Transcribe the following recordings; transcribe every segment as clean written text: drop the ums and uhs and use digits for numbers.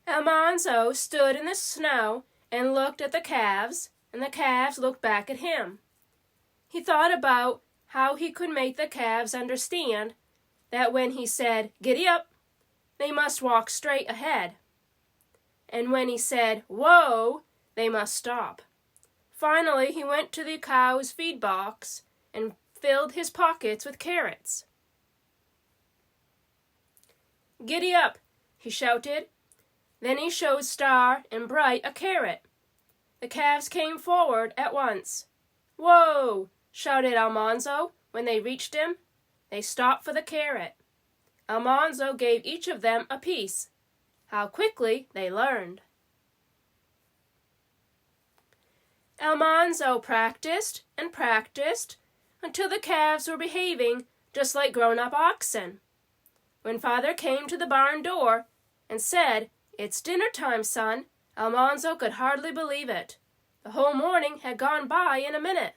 Almanzo stood in the snow and looked at the calves, and the calves looked back at him. He thought about how he could make the calves understand that when he said, "Giddy up," they must walk straight ahead. And when he said, "Whoa," they must stop. Finally, he went to the cow's feed box and filled his pockets with carrots. "Giddy up," he shouted. Then he showed Star and Bright a carrot. The calves came forward at once. "Whoa!" shouted Almanzo when they reached him. They stopped for the carrot. Almanzo gave each of them a piece. How quickly they learned. Almanzo practiced and practiced until the calves were behaving just like grown-up oxen. When Father came to the barn door and said, "It's dinner time, son," Almanzo could hardly believe it. The whole morning had gone by in a minute.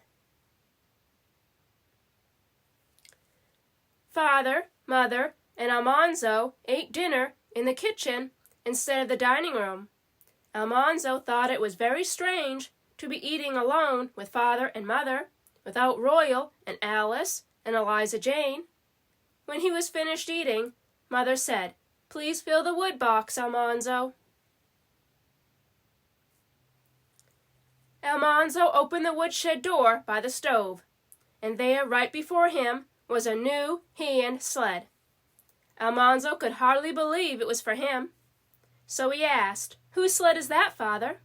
Father, Mother, and Almanzo ate dinner in the kitchen instead of the dining room. Almanzo thought it was very strange to be eating alone with Father and Mother, without Royal and Alice and Eliza Jane. When he was finished eating, Mother said, "Please fill the wood box, Almanzo." Almanzo opened the woodshed door by the stove, and there, right before him, was a new hand sled. Almanzo could hardly believe it was for him. So he asked, "Whose sled is that, Father?"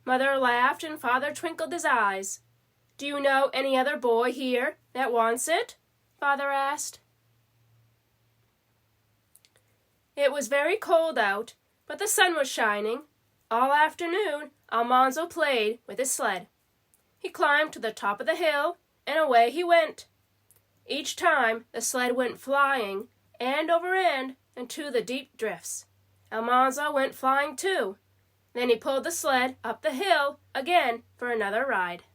Mother laughed and Father twinkled his eyes. "Do you know any other boy here that wants it?" Father asked. It was very cold out, but the sun was shining. All afternoon, Almanzo played with his sled. He climbed to the top of the hill, and away he went. Each time, the sled went flying, end over end, into the deep drifts. Almanzo went flying too. Then he pulled the sled up the hill again for another ride.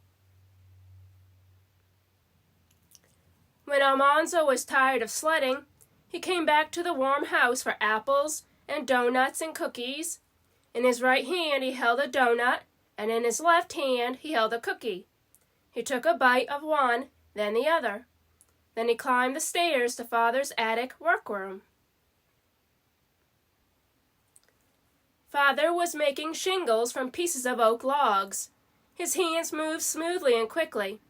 When Almanzo was tired of sledding, he came back to the warm house for apples and donuts and cookies. In his right hand he held a donut, and in his left hand he held a cookie. He took a bite of one, then the other. Then he climbed the stairs to Father's attic workroom. Father was making shingles from pieces of oak logs. His hands moved smoothly and quickly.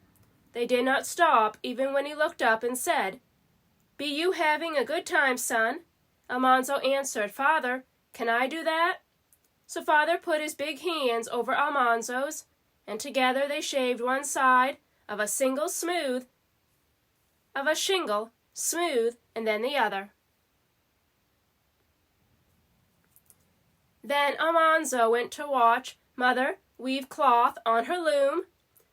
They did not stop even when he looked up and said, "Be you having a good time, son?" Almanzo answered, "Father, can I do that?" So Father put his big hands over Almanzo's, and together they shaved one side of a shingle smooth, and then the other. Then Almanzo went to watch Mother weave cloth on her loom.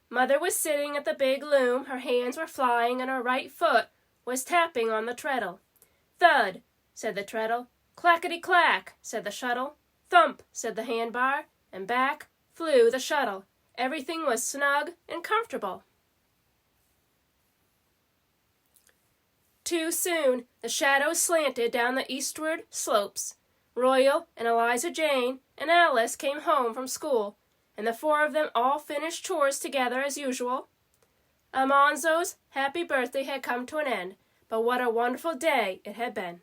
Mother was sitting at the big loom, her hands were flying, and her right foot was tapping on the treadle. "Thud," said the treadle. "Clackety-clack," said the shuttle. "Thump," said the handbar, and back flew the shuttle. Everything was snug and comfortable. Too soon, the shadows slanted down the eastward slopes. Royal and Eliza Jane and Alice came home from school, and the four of them all finished chores together as usual. Almanzo's happy birthday had come to an end, but what a wonderful day it had been.